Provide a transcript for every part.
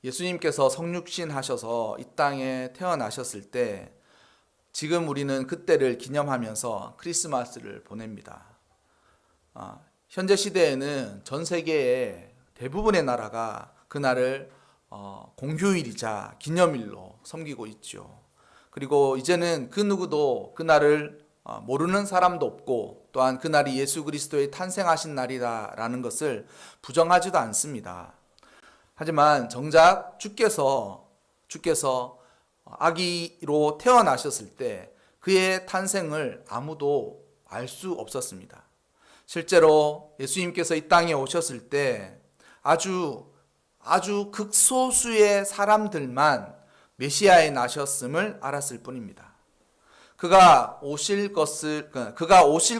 예수님께서 성육신 하셔서 이 땅에 태어나셨을 때 지금 우리는 그때를 기념하면서 크리스마스를 보냅니다. 현재 시대에는 전 세계의 대부분의 나라가 그날을 공휴일이자 기념일로 섬기고 있죠. 그리고 이제는 그 누구도 그날을 모르는 사람도 없고 또한 그날이 예수 그리스도의 탄생하신 날이라는 것을 부정하지도 않습니다. 하지만 정작 주께서 아기로 태어나셨을 때 그의 탄생을 아무도 알 수 없었습니다. 실제로 예수님께서 이 땅에 오셨을 때 아주 극소수의 사람들만 메시아에 나셨음을 알았을 뿐입니다. 그가 오실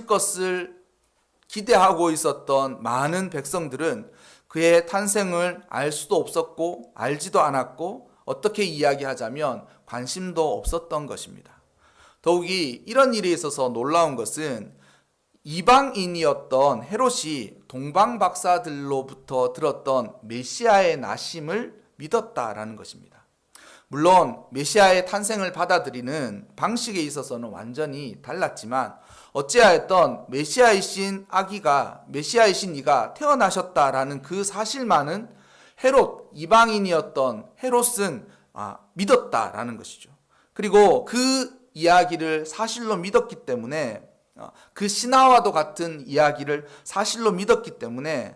것을 기대하고 있었던 많은 백성들은 그의 탄생을 알 수도 없었고 알지도 않았고 어떻게 이야기하자면 관심도 없었던 것입니다. 더욱이 이런 일에 있어서 놀라운 것은 이방인이었던 헤롯이 동방박사들로부터 들었던 메시아의 나심을 믿었다라는 것입니다. 물론 메시아의 탄생을 받아들이는 방식에 있어서는 완전히 달랐지만 어찌하였던 메시아이신 이가 태어나셨다라는 그 사실만은 이방인이었던 헤롯은 믿었다라는 것이죠. 그리고 그 이야기를 사실로 믿었기 때문에 그 신화와도 같은 이야기를 사실로 믿었기 때문에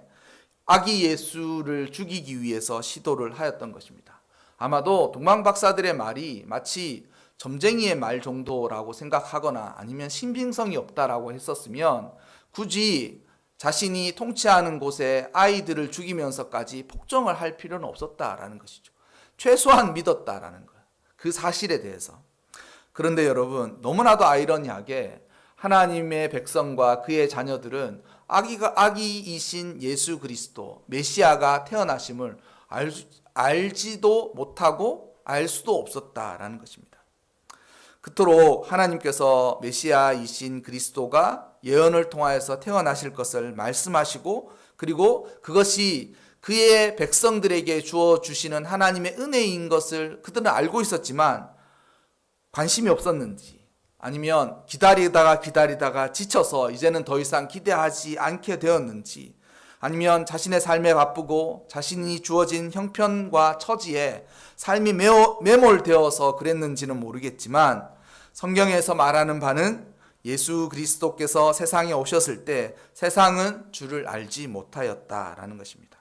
아기 예수를 죽이기 위해서 시도를 하였던 것입니다. 아마도 동방박사들의 말이 마치 점쟁이의 말 정도라고 생각하거나 아니면 신빙성이 없다라고 했었으면 굳이 자신이 통치하는 곳에 아이들을 죽이면서까지 폭정을 할 필요는 없었다라는 것이죠. 최소한 믿었다라는 거예요. 그 사실에 대해서. 그런데 여러분, 너무나도 아이러니하게 하나님의 백성과 그의 자녀들은 아기이신 예수 그리스도 메시아가 태어나심을 알지도 못하고 알 수도 없었다라는 것입니다. 그토록 하나님께서 메시아이신 그리스도가 예언을 통하여서 태어나실 것을 말씀하시고 그리고 그것이 그의 백성들에게 주어주시는 하나님의 은혜인 것을 그들은 알고 있었지만 관심이 없었는지 아니면 기다리다가 지쳐서 이제는 더 이상 기대하지 않게 되었는지 아니면 자신의 삶에 바쁘고 자신이 주어진 형편과 처지에 삶이 매몰되어서 그랬는지는 모르겠지만 성경에서 말하는 바는 예수 그리스도께서 세상에 오셨을 때 세상은 주를 알지 못하였다라는 것입니다.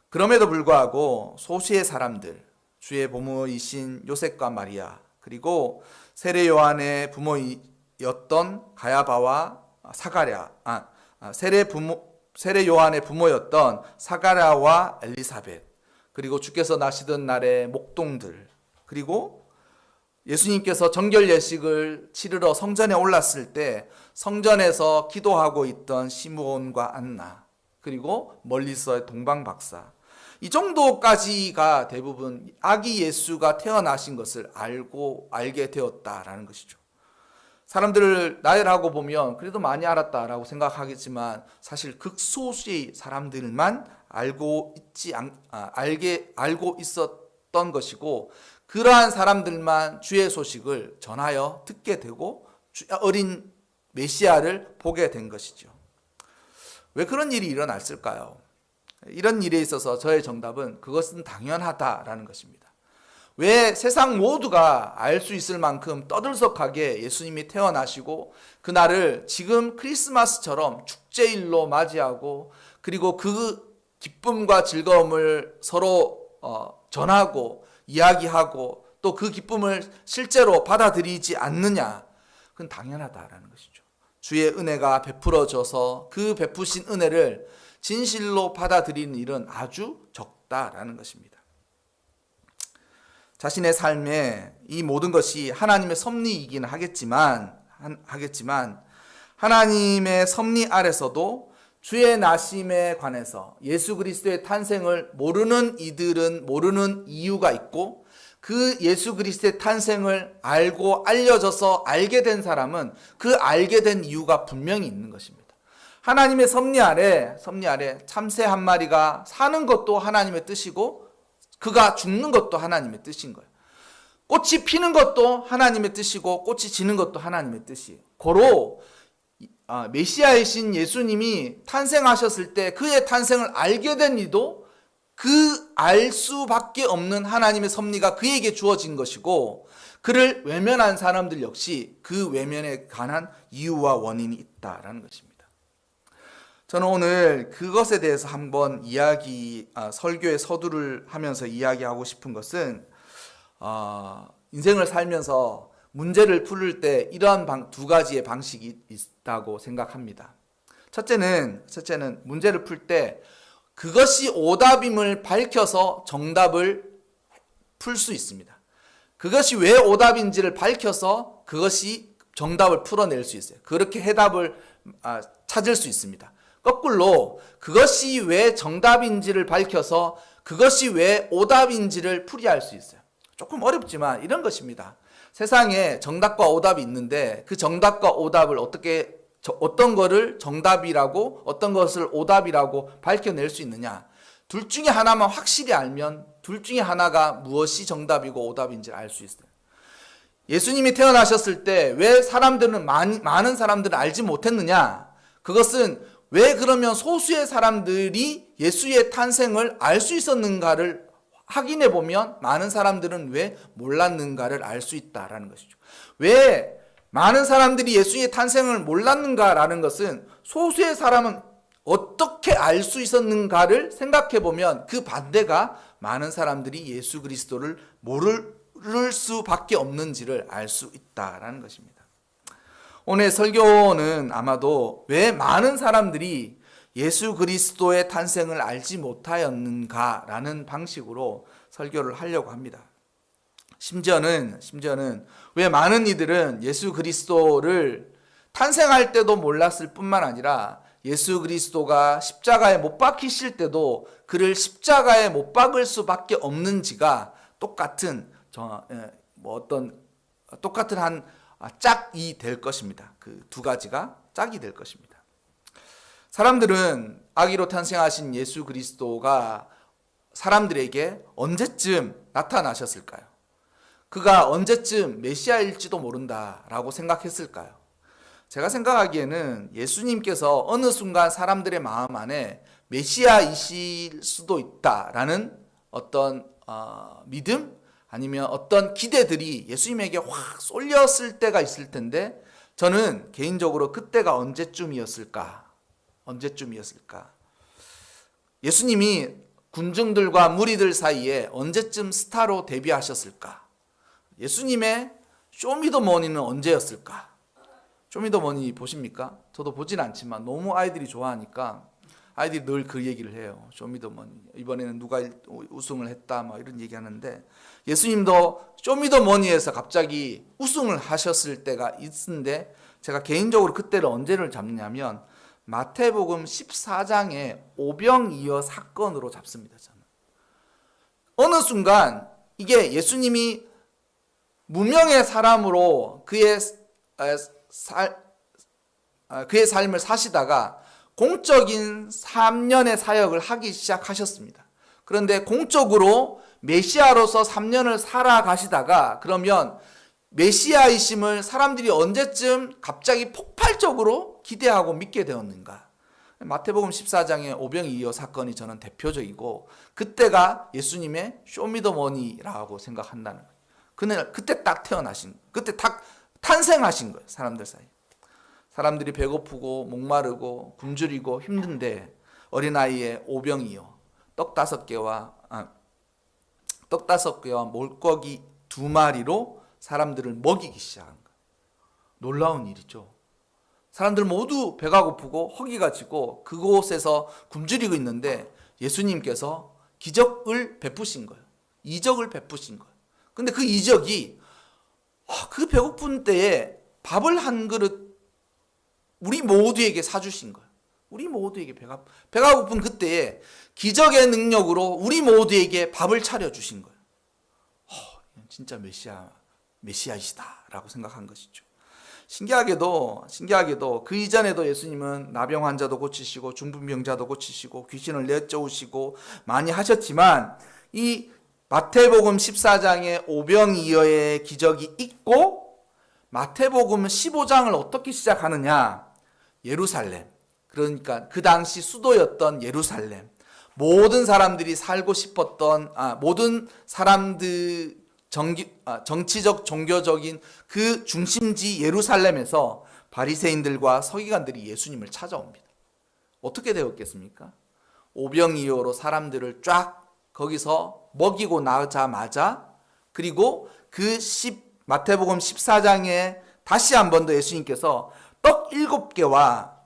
그럼에도 불구하고 소수의 사람들, 주의 보모이신 요셉과 마리아 그리고 세례 요한의 부모였던 가야바와 세례 요한의 부모였던 사가랴와 엘리사벳 그리고 주께서 나시던 날의 목동들 그리고 예수님께서 정결 예식을 치르러 성전에 올랐을 때 성전에서 기도하고 있던 시므온과 안나 그리고 멀리서의 동방박사 이 정도까지가 대부분 아기 예수가 태어나신 것을 알게 되었다라는 것이죠. 사람들을 나열하고 보면 그래도 많이 알았다라고 생각하겠지만 사실 극소수의 사람들만 알고 있었던 것이고 그러한 사람들만 주의 소식을 전하여 듣게 되고 어린 메시아를 보게 된 것이죠. 왜 그런 일이 일어났을까요? 이런 일에 있어서 저의 정답은 그것은 당연하다라는 것입니다. 왜 세상 모두가 알 수 있을 만큼 떠들썩하게 예수님이 태어나시고 그날을 지금 크리스마스처럼 축제일로 맞이하고 그리고 그 기쁨과 즐거움을 서로 전하고 이야기하고 또 그 기쁨을 실제로 받아들이지 않느냐? 그건 당연하다라는 것이죠. 주의 은혜가 베풀어져서 그 베푸신 은혜를 진실로 받아들이는 일은 아주 적다라는 것입니다. 자신의 삶에 이 모든 것이 하나님의 섭리이긴 하겠지만 하나님의 섭리 아래서도 주의 나심에 관해서 예수 그리스도의 탄생을 모르는 이들은 모르는 이유가 있고 그 예수 그리스도의 탄생을 알려져서 알게 된 사람은 그 알게 된 이유가 분명히 있는 것입니다. 하나님의 섭리 아래 참새 한 마리가 사는 것도 하나님의 뜻이고 그가 죽는 것도 하나님의 뜻인 거예요. 꽃이 피는 것도 하나님의 뜻이고 꽃이 지는 것도 하나님의 뜻이에요. 고로 메시아이신 예수님이 탄생하셨을 때 그의 탄생을 알게 된 이도 그 알 수밖에 없는 하나님의 섭리가 그에게 주어진 것이고, 그를 외면한 사람들 역시 그 외면에 관한 이유와 원인이 있다라는 것입니다. 저는 오늘 그것에 대해서 한번 설교의 서두를 하면서 이야기하고 싶은 것은, 인생을 살면서 문제를 풀을 때 이러한 두 가지의 방식이 있다고 생각합니다. 첫째는 문제를 풀 때 그것이 오답임을 밝혀서 정답을 풀 수 있습니다. 그것이 왜 오답인지를 밝혀서 그것이 정답을 풀어낼 수 있어요. 그렇게 해답을 찾을 수 있습니다. 거꾸로 그것이 왜 정답인지를 밝혀서 그것이 왜 오답인지를 풀이할 수 있어요. 조금 어렵지만 이런 것입니다. 세상에 정답과 오답이 있는데 그 정답과 오답을 어떤 거를 정답이라고 어떤 것을 오답이라고 밝혀낼 수 있느냐. 둘 중에 하나만 확실히 알면 둘 중에 하나가 무엇이 정답이고 오답인지를 알 수 있어요. 예수님이 태어나셨을 때 왜 많은 사람들은 알지 못했느냐. 그것은 왜 그러면 소수의 사람들이 예수의 탄생을 알 수 있었는가를 확인해 보면 많은 사람들은 왜 몰랐는가를 알 수 있다라는 것이죠. 왜 많은 사람들이 예수의 탄생을 몰랐는가라는 것은 소수의 사람은 어떻게 알 수 있었는가를 생각해 보면 그 반대가 많은 사람들이 예수 그리스도를 모를 수밖에 없는지를 알 수 있다라는 것입니다. 오늘 설교는 아마도 왜 많은 사람들이 예수 그리스도의 탄생을 알지 못하였는가라는 방식으로 설교를 하려고 합니다. 심지어는 왜 많은 이들은 예수 그리스도를 탄생할 때도 몰랐을 뿐만 아니라 예수 그리스도가 십자가에 못 박히실 때도 그를 십자가에 못 박을 수밖에 없는지가 똑같은 한 짝이 될 것입니다. 그 두 가지가 짝이 될 것입니다. 사람들은 아기로 탄생하신 예수 그리스도가 사람들에게 언제쯤 나타나셨을까요? 그가 언제쯤 메시아일지도 모른다라고 생각했을까요? 제가 생각하기에는 예수님께서 어느 순간 사람들의 마음 안에 메시아이실 수도 있다라는 어떤 믿음 아니면 어떤 기대들이 예수님에게 확 쏠렸을 때가 있을 텐데, 저는 개인적으로 그때가 언제쯤이었을까? 예수님이 군중들과 무리들 사이에 언제쯤 스타로 데뷔하셨을까? 예수님의 쇼미더머니는 언제였을까? 쇼미더머니 보십니까? 저도 보진 않지만 너무 아이들이 좋아하니까 아이들이 늘 그 얘기를 해요. 쇼미더머니 이번에는 누가 우승을 했다 막 이런 얘기하는데, 예수님도 쇼미더머니에서 갑자기 우승을 하셨을 때가 있는데, 제가 개인적으로 그때를 언제를 잡냐면 마태복음 14장의 오병이어 사건으로 잡습니다. 저는 어느 순간 이게 예수님이 무명의 사람으로 그의 삶을 사시다가 공적인 3년의 사역을 하기 시작하셨습니다. 그런데 공적으로 메시아로서 3년을 살아가시다가 그러면 메시아이심을 사람들이 언제쯤 갑자기 폭발적으로 기대하고 믿게 되었는가? 마태복음 14장의 오병이어 사건이 저는 대표적이고, 그때가 예수님의 쇼미더머니라고 생각한다는 거예요. 그때 딱 그때 딱 탄생하신 거예요. 사람들 사이. 사람들이 배고프고 목마르고 굶주리고 힘든데 어린아이의 오병이어 떡 5개와 물고기 2마리로 사람들을 먹이기 시작한 거예요. 놀라운 일이죠. 사람들 모두 배가 고프고 허기가 지고 그곳에서 굶주리고 있는데 예수님께서 기적을 베푸신 거예요. 이적을 베푸신 거예요. 근데 그 이적이 그 배고픈 때에 밥을 한 그릇 우리 모두에게 사주신 거예요. 우리 모두에게 배가 고픈 그때에 기적의 능력으로 우리 모두에게 밥을 차려주신 거예요. 진짜 메시아이시다라고 생각한 것이죠. 신기하게도 그 이전에도 예수님은 나병 환자도 고치시고 중풍병자도 고치시고 귀신을 내쫓으시고 많이 하셨지만 이 마태복음 14장에 오병이어의 기적이 있고 마태복음 15장을 어떻게 시작하느냐? 예루살렘. 그러니까 그 당시 수도였던 예루살렘. 모든 사람들이 살고 싶었던 모든 사람들 정치적 종교적인 그 중심지 예루살렘에서 바리새인들과 서기관들이 예수님을 찾아옵니다. 어떻게 되었겠습니까? 오병이어로 사람들을 쫙 거기서 먹이고 나자마자 그리고 마태복음 14장에 다시 한 번 더 예수님께서 떡 7개와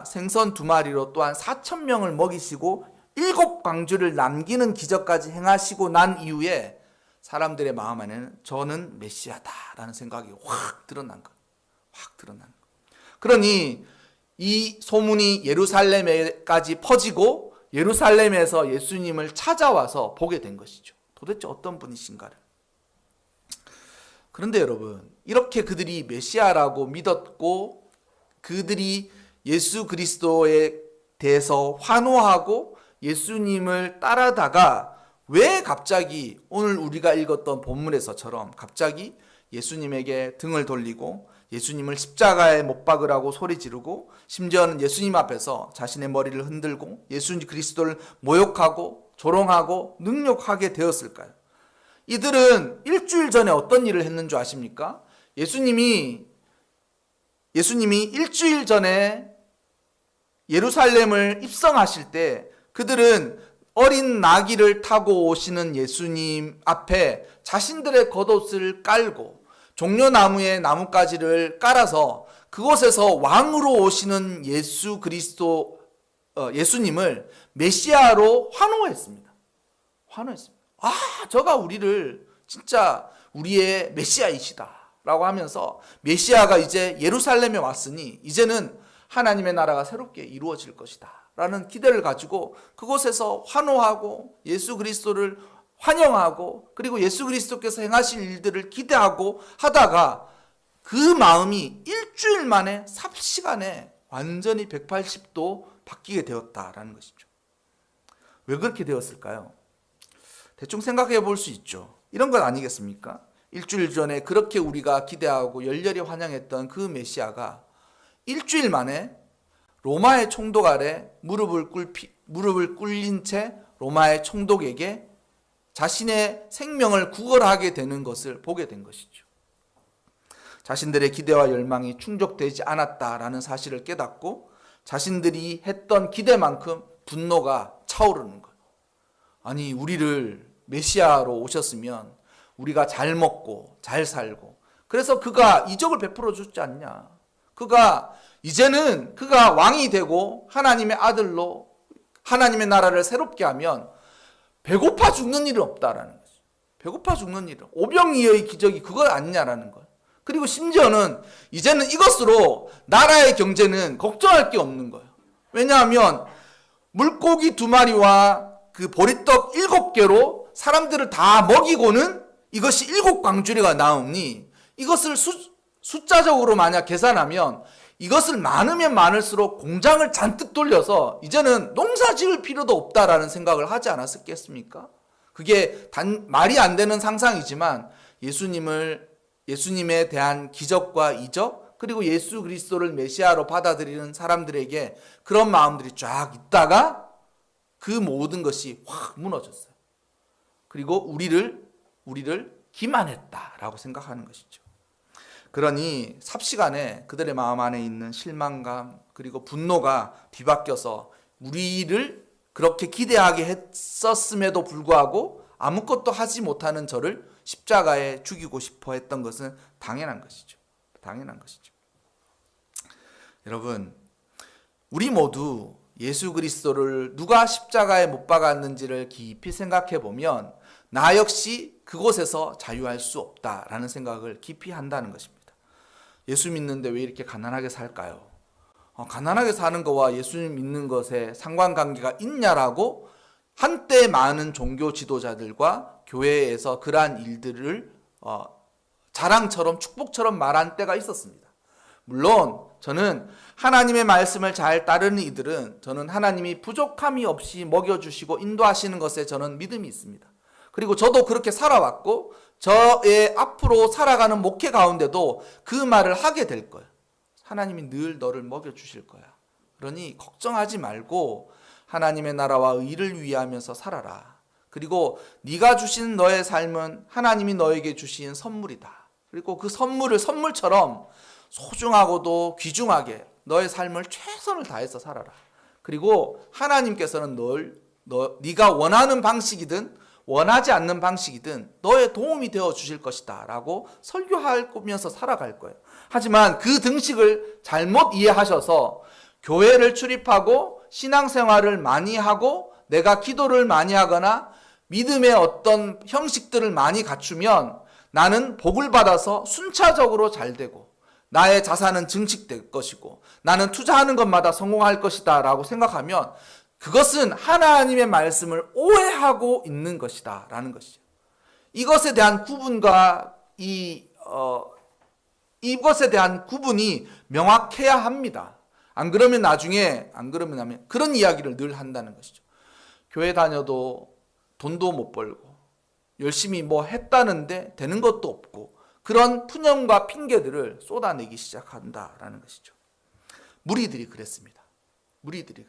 생선 2마리로 또한 4,000명을 먹이시고 7광주를 남기는 기적까지 행하시고 난 이후에 사람들의 마음 안에는 저는 메시아다라는 생각이 확 드러난 거예요. 확 드러난 거예요. 그러니 이 소문이 예루살렘에까지 퍼지고 예루살렘에서 예수님을 찾아와서 보게 된 것이죠. 도대체 어떤 분이신가를. 그런데 여러분, 이렇게 그들이 메시아라고 믿었고 그들이 예수 그리스도에 대해서 환호하고 예수님을 따라다가 왜 갑자기 오늘 우리가 읽었던 본문에서처럼 갑자기 예수님에게 등을 돌리고 예수님을 십자가에 못 박으라고 소리 지르고 심지어는 예수님 앞에서 자신의 머리를 흔들고 예수 그리스도를 모욕하고 조롱하고 능욕하게 되었을까요? 이들은 일주일 전에 어떤 일을 했는 줄 아십니까? 예수님이 일주일 전에 예루살렘을 입성하실 때 그들은 어린 나귀를 타고 오시는 예수님 앞에 자신들의 겉옷을 깔고 종려나무에 나뭇가지를 깔아서 그곳에서 왕으로 오시는 예수 그리스도 예수님을 메시아로 환호했습니다. 저가 우리를 진짜 우리의 메시아이시다라고 하면서 메시아가 이제 예루살렘에 왔으니 이제는 하나님의 나라가 새롭게 이루어질 것이다 라는 기대를 가지고 그곳에서 환호하고 예수 그리스도를 환영하고 그리고 예수 그리스도께서 행하실 일들을 기대하고 하다가 그 마음이 일주일 만에 삽시간에 완전히 180도 바뀌게 되었다라는 것이죠. 왜 그렇게 되었을까요? 대충 생각해 볼 수 있죠. 이런 건 아니겠습니까? 일주일 전에 그렇게 우리가 기대하고 열렬히 환영했던 그 메시아가 일주일 만에 로마의 총독 아래 무릎을 꿇린 채 로마의 총독에게 자신의 생명을 구걸하게 되는 것을 보게 된 것이죠. 자신들의 기대와 열망이 충족되지 않았다라는 사실을 깨닫고 자신들이 했던 기대만큼 분노가 차오르는 거예요. 아니, 우리를 메시아로 오셨으면 우리가 잘 먹고 잘 살고 그래서 그가 이적을 베풀어 주지 않냐. 이제는 그가 왕이 되고 하나님의 아들로 하나님의 나라를 새롭게 하면 배고파 죽는 일은 없다라는 거죠. 배고파 죽는 일은. 오병이어의 기적이 그거 아니냐라는 거예요. 그리고 심지어는 이제는 이것으로 나라의 경제는 걱정할 게 없는 거예요. 왜냐하면 물고기 2마리와 그 보리떡 7개로 사람들을 다 먹이고는 이것이 7광주리가 나오니 이것을 숫자적으로 만약 계산하면 이것을 많으면 많을수록 공장을 잔뜩 돌려서 이제는 농사 지을 필요도 없다라는 생각을 하지 않았겠습니까? 그게 말이 안 되는 상상이지만 예수님에 대한 기적과 이적 그리고 예수 그리스도를 메시아로 받아들이는 사람들에게 그런 마음들이 쫙 있다가 그 모든 것이 확 무너졌어요. 그리고 우리를 기만했다라고 생각하는 것이죠. 그러니 삽시간에 그들의 마음 안에 있는 실망감 그리고 분노가 뒤바뀌어서 우리를 그렇게 기대하게 했었음에도 불구하고 아무것도 하지 못하는 저를 십자가에 죽이고 싶어 했던 것은 당연한 것이죠. 여러분, 우리 모두 예수 그리스도를 누가 십자가에 못 박았는지를 깊이 생각해 보면 나 역시 그곳에서 자유할 수 없다라는 생각을 깊이 한다는 것입니다. 예수 믿는데 왜 이렇게 가난하게 살까요? 가난하게 사는 것과 예수 믿는 것에 상관관계가 있냐라고 한때 많은 종교 지도자들과 교회에서 그러한 일들을 자랑처럼 축복처럼 말한 때가 있었습니다. 물론 저는 하나님의 말씀을 잘 따르는 이들은 저는 하나님이 부족함이 없이 먹여주시고 인도하시는 것에 저는 믿음이 있습니다. 그리고 저도 그렇게 살아왔고 저의 앞으로 살아가는 목회 가운데도 그 말을 하게 될 거예요. 하나님이 늘 너를 먹여주실 거야. 그러니 걱정하지 말고 하나님의 나라와 의를 위하면서 살아라. 그리고 네가 주신 너의 삶은 하나님이 너에게 주신 선물이다. 그리고 그 선물을 선물처럼 소중하고도 귀중하게 너의 삶을 최선을 다해서 살아라. 그리고 하나님께서는 네가 원하는 방식이든 원하지 않는 방식이든 너의 도움이 되어 주실 것이다 라고 설교하면서 살아갈 거예요. 하지만 그 등식을 잘못 이해하셔서 교회를 출입하고 신앙생활을 많이 하고 내가 기도를 많이 하거나 믿음의 어떤 형식들을 많이 갖추면 나는 복을 받아서 순차적으로 잘 되고 나의 자산은 증식될 것이고 나는 투자하는 것마다 성공할 것이다 라고 생각하면 그것은 하나님의 말씀을 오해하고 있는 것이다 라는 것이죠. 이것에 대한 구분과 이것에 대한 구분이 명확해야 합니다. 안 그러면 그런 이야기를 늘 한다는 것이죠. 교회 다녀도 돈도 못 벌고 열심히 뭐 했다는데 되는 것도 없고 그런 푸념과 핑계들을 쏟아내기 시작한다라는 것이죠. 무리들이 그랬습니다. 무리들이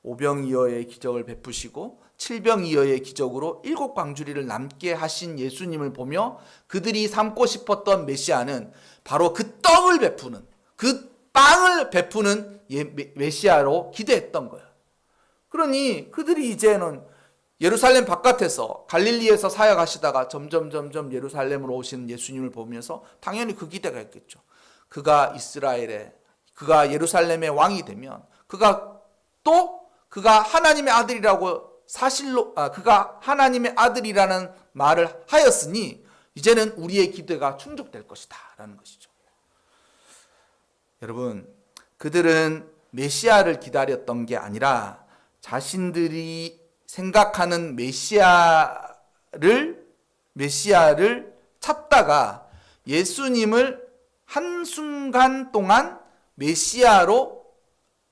5병이어의 기적을 베푸시고 7병이어의 기적으로 7광주리를 남게 하신 예수님을 보며 그들이 삼고 싶었던 메시아는 바로 그 떡을 베푸는, 그 빵을 베푸는 메시아로 기대했던 거예요. 그러니 그들이 이제는 예루살렘 바깥에서 갈릴리에서 사역하시다가 점점 예루살렘으로 오시는 예수님을 보면서 당연히 그 기대가 있겠죠. 그가 예루살렘의 왕이 되면 그가 하나님의 아들이라고 그가 하나님의 아들이라는 말을 하였으니 이제는 우리의 기대가 충족될 것이다 라는 것이죠. 여러분, 그들은 메시아를 기다렸던 게 아니라 자신들이 생각하는 메시아를 찾다가 예수님을 한순간 동안 메시아로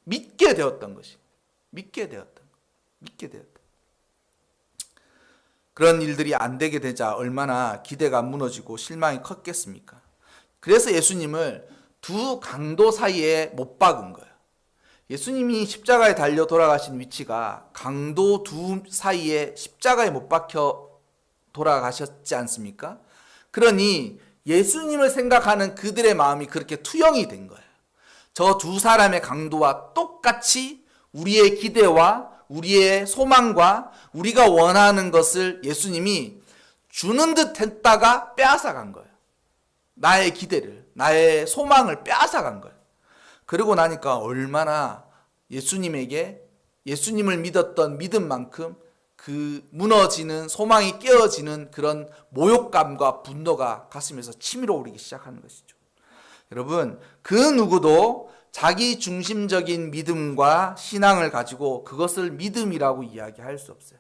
믿게 되었던 것이. 믿게 되었다. 그런 일들이 안 되게 되자 얼마나 기대가 무너지고 실망이 컸겠습니까? 그래서 예수님을 두 강도 사이에 못 박은 거예요. 예수님이 십자가에 달려 돌아가신 위치가 강도 두 사이에 십자가에 못 박혀 돌아가셨지 않습니까? 그러니 예수님을 생각하는 그들의 마음이 그렇게 투영이 된 거예요. 저 두 사람의 강도와 똑같이 우리의 기대와 우리의 소망과 우리가 원하는 것을 예수님이 주는 듯 했다가 빼앗아간 거예요. 나의 기대를, 나의 소망을 빼앗아간 거예요. 그러고 나니까 얼마나 예수님을 믿었던 믿음만큼 그 무너지는 소망이 깨어지는 그런 모욕감과 분노가 가슴에서 치밀어 오르기 시작하는 것이죠. 여러분, 그 누구도 자기 중심적인 믿음과 신앙을 가지고 그것을 믿음이라고 이야기할 수 없어요.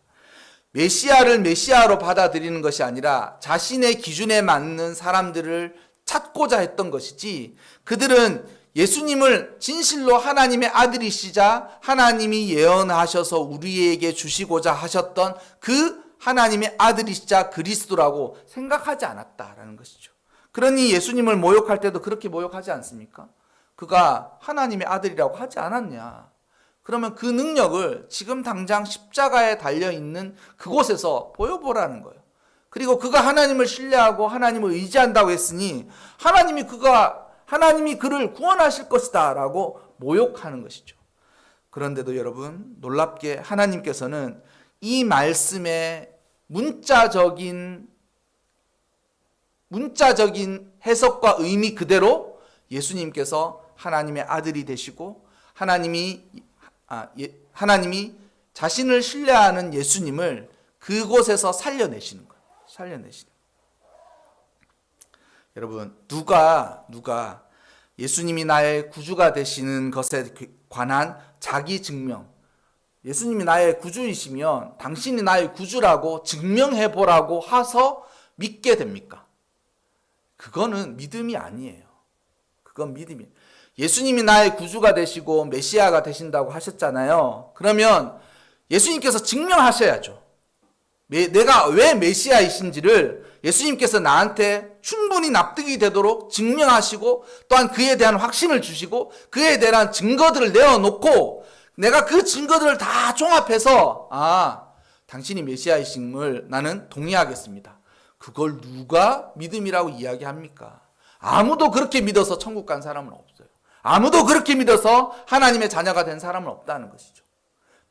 메시아를 메시아로 받아들이는 것이 아니라 자신의 기준에 맞는 사람들을 찾고자 했던 것이지, 그들은 예수님을 진실로 하나님의 아들이시자 하나님이 예언하셔서 우리에게 주시고자 하셨던 그 하나님의 아들이시자 그리스도라고 생각하지 않았다라는 것이죠. 그러니 예수님을 모욕할 때도 그렇게 모욕하지 않습니까? 그가 하나님의 아들이라고 하지 않았냐? 그러면 그 능력을 지금 당장 십자가에 달려있는 그곳에서 보여보라는 거예요. 그리고 그가 하나님을 신뢰하고 하나님을 의지한다고 했으니 하나님이 그를 구원하실 것이다 라고 모욕하는 것이죠. 그런데도 여러분, 놀랍게 하나님께서는 이 말씀의 문자적인 해석과 의미 그대로 예수님께서 하나님의 아들이 되시고 하나님이 자신을 신뢰하는 예수님을 그곳에서 살려내시는 거예요. 여러분, 누가 예수님이 나의 구주가 되시는 것에 관한 자기 증명, 예수님이 나의 구주이시면 당신이 나의 구주라고 증명해 보라고 하서 믿게 됩니까? 그거는 믿음이 아니에요. 그건 믿음이. 예수님이 나의 구주가 되시고 메시아가 되신다고 하셨잖아요. 그러면 예수님께서 증명하셔야죠. 내가 왜 메시아이신지를 예수님께서 나한테 충분히 납득이 되도록 증명하시고 또한 그에 대한 확신을 주시고 그에 대한 증거들을 내어놓고 내가 그 증거들을 다 종합해서 당신이 메시아이심을 나는 동의하겠습니다. 그걸 누가 믿음이라고 이야기합니까? 아무도 그렇게 믿어서 천국 간 사람은 없어요. 아무도 그렇게 믿어서 하나님의 자녀가 된 사람은 없다는 것이죠.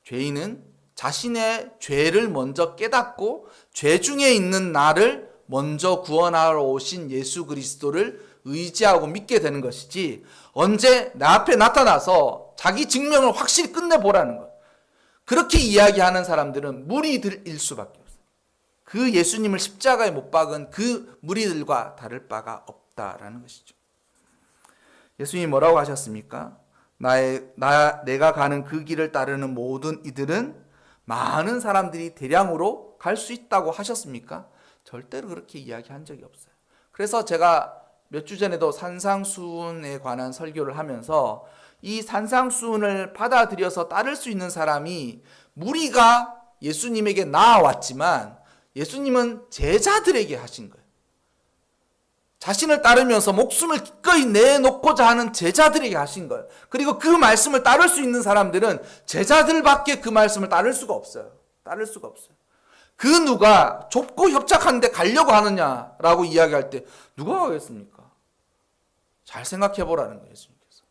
죄인은 자신의 죄를 먼저 깨닫고 죄 중에 있는 나를 먼저 구원하러 오신 예수 그리스도를 의지하고 믿게 되는 것이지 언제 내 앞에 나타나서 자기 증명을 확실히 끝내보라는 것. 그렇게 이야기하는 사람들은 무리들일 수밖에 없어요. 그 예수님을 십자가에 못 박은 그 무리들과 다를 바가 없다라는 것이죠. 예수님이 뭐라고 하셨습니까? 내가 가는 그 길을 따르는 모든 이들은 많은 사람들이 대량으로 갈 수 있다고 하셨습니까? 절대로 그렇게 이야기한 적이 없어요. 그래서 제가 몇 주 전에도 산상수훈에 관한 설교를 하면서 이 산상수훈을 받아들여서 따를 수 있는 사람이 무리가 예수님에게 나아왔지만 예수님은 제자들에게 하신 거예요. 자신을 따르면서 목숨을 기꺼이 내놓고자 하는 제자들에게 하신 거예요. 그리고 그 말씀을 따를 수 있는 사람들은 제자들밖에 그 말씀을 따를 수가 없어요. 따를 수가 없어요. 그 누가 좁고 협착한데 가려고 하느냐라고 이야기할 때 누가 가겠습니까? 잘 생각해 보라는 거예요. 예수님께서.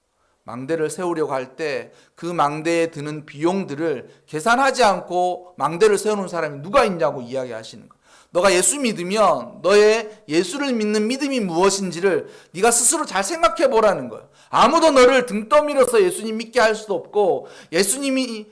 망대를 세우려고 할 때 그 망대에 드는 비용들을 계산하지 않고 망대를 세우는 사람이 누가 있냐고 이야기하시는 거예요. 너가 예수 믿으면 너의 예수를 믿는 믿음이 무엇인지를 네가 스스로 잘 생각해 보라는 거예요. 아무도 너를 등 떠밀어서 예수님 믿게 할 수도 없고 예수님이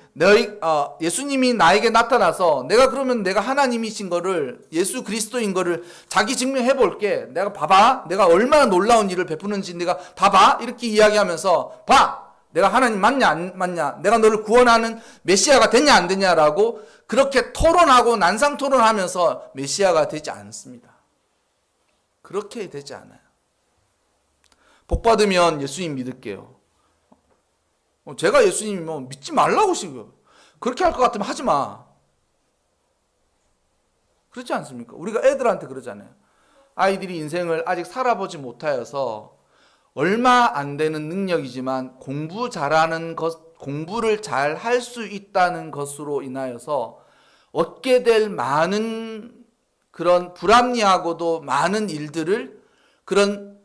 나에게 나타나서 내가 하나님이신 거를 예수 그리스도인 거를 자기 증명해 볼게. 내가 봐봐. 내가 얼마나 놀라운 일을 베푸는지 내가 봐봐. 이렇게 이야기하면서 봐. 내가 하나님 맞냐 안 맞냐, 내가 너를 구원하는 메시아가 되냐 안 되냐라고 그렇게 토론하고 난상토론하면서 메시아가 되지 않습니다. 그렇게 되지 않아요. 복 받으면 예수님 믿을게요. 제가 예수님 믿지 말라고 지금 그렇게 할 것 같으면 하지 마. 그렇지 않습니까? 우리가 애들한테 그러잖아요. 아이들이 인생을 아직 살아보지 못하여서 얼마 안 되는 능력이지만 공부를 잘 할 수 있다는 것으로 인하여서 얻게 될 많은 그런 불합리하고도 많은 일들을 그런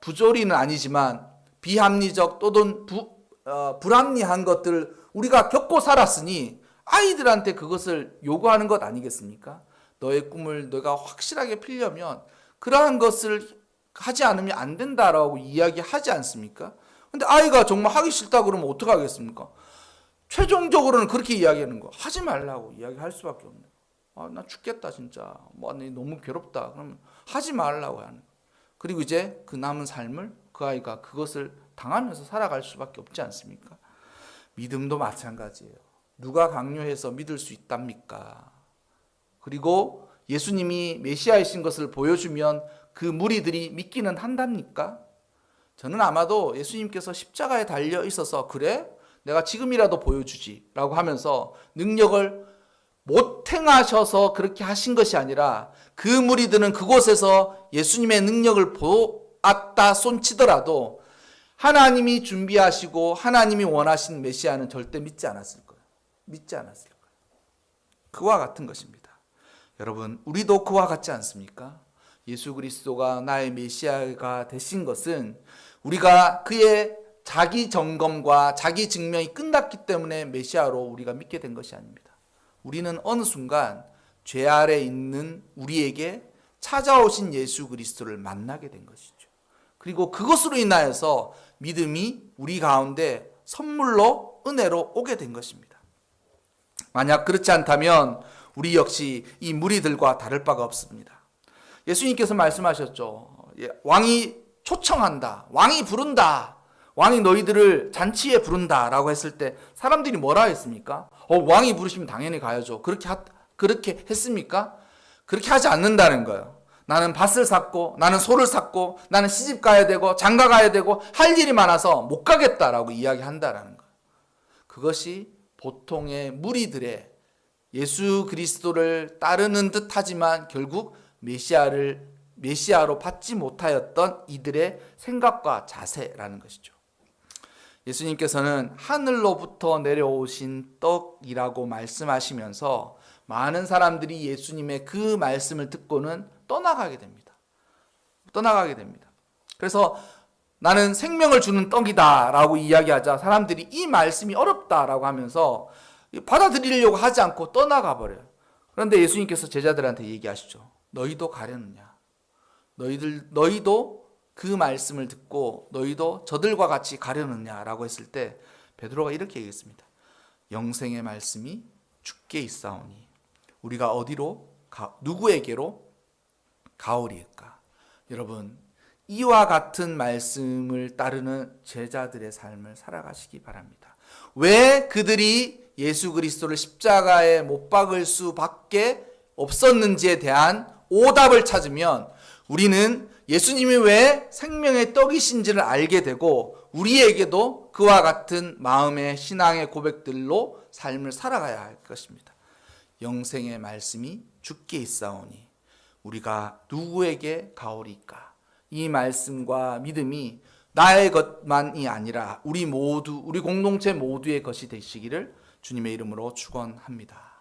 부조리는 아니지만 비합리적 또는 불합리한 것들을 우리가 겪고 살았으니 아이들한테 그것을 요구하는 것 아니겠습니까? 너의 꿈을 너가 확실하게 필려면 그러한 것을 하지 않으면 안 된다라고 이야기하지 않습니까? 근데 아이가 정말 하기 싫다 그러면 어떻게 하겠습니까? 최종적으로는 그렇게 이야기하는 거. 하지 말라고 이야기할 수밖에 없네요. 나 죽겠다 진짜. 너무 괴롭다. 그러면 하지 말라고 하는 거. 그리고 이제 그 남은 삶을 그 아이가 그것을 당하면서 살아갈 수밖에 없지 않습니까? 믿음도 마찬가지예요. 누가 강요해서 믿을 수 있답니까? 그리고 예수님이 메시아이신 것을 보여주면 그 무리들이 믿기는 한답니까? 저는 아마도 예수님께서 십자가에 달려 있어서 그래? 내가 지금이라도 보여주지 라고 하면서 능력을 못 행하셔서 그렇게 하신 것이 아니라 그 무리들은 그곳에서 예수님의 능력을 보았다 손치더라도 하나님이 준비하시고 하나님이 원하신 메시아는 절대 믿지 않았을 거예요. 믿지 않았을 거예요. 그와 같은 것입니다. 여러분, 우리도 그와 같지 않습니까? 예수 그리스도가 나의 메시아가 되신 것은 우리가 그의 자기 점검과 자기 증명이 끝났기 때문에 메시아로 우리가 믿게 된 것이 아닙니다. 우리는 어느 순간 죄 아래 있는 우리에게 찾아오신 예수 그리스도를 만나게 된 것이죠. 그리고 그것으로 인하여서 믿음이 우리 가운데 선물로 은혜로 오게 된 것입니다. 만약 그렇지 않다면 우리 역시 이 무리들과 다를 바가 없습니다. 예수님께서 말씀하셨죠. 왕이 초청한다. 왕이 부른다. 왕이 너희들을 잔치에 부른다 라고 했을 때 사람들이 뭐라 했습니까? 왕이 부르시면 당연히 가야죠. 그렇게 했습니까? 그렇게 하지 않는다는 거예요. 나는 밭을 샀고 나는 소를 샀고 나는 시집 가야 되고 장가 가야 되고 할 일이 많아서 못 가겠다라고 이야기한다라는 거예요. 그것이 보통의 무리들의 예수 그리스도를 따르는 듯하지만 결국 메시아로 받지 못하였던 이들의 생각과 자세라는 것이죠. 예수님께서는 하늘로부터 내려오신 떡이라고 말씀하시면서 많은 사람들이 예수님의 그 말씀을 듣고는 떠나가게 됩니다. 그래서 나는 생명을 주는 떡이다 라고 이야기하자 사람들이 이 말씀이 어렵다라고 하면서 받아들이려고 하지 않고 떠나가 버려요. 그런데 예수님께서 제자들한테 얘기하시죠. 너희도 가려느냐? 너희도 그 말씀을 듣고 너희도 저들과 같이 가려느냐라고 했을 때 베드로가 이렇게 얘기했습니다. 영생의 말씀이 주께 있사오니 우리가 누구에게로 가오리까? 여러분, 이와 같은 말씀을 따르는 제자들의 삶을 살아가시기 바랍니다. 왜 그들이 예수 그리스도를 십자가에 못 박을 수밖에 없었는지에 대한 오답을 찾으면 우리는 예수님이 왜 생명의 떡이신지를 알게 되고 우리에게도 그와 같은 마음의 신앙의 고백들로 삶을 살아가야 할 것입니다. 영생의 말씀이 주께 있사오니 우리가 누구에게 가오리까? 이 말씀과 믿음이 나의 것만이 아니라 우리 공동체 모두의 것이 되시기를 주님의 이름으로 축원합니다.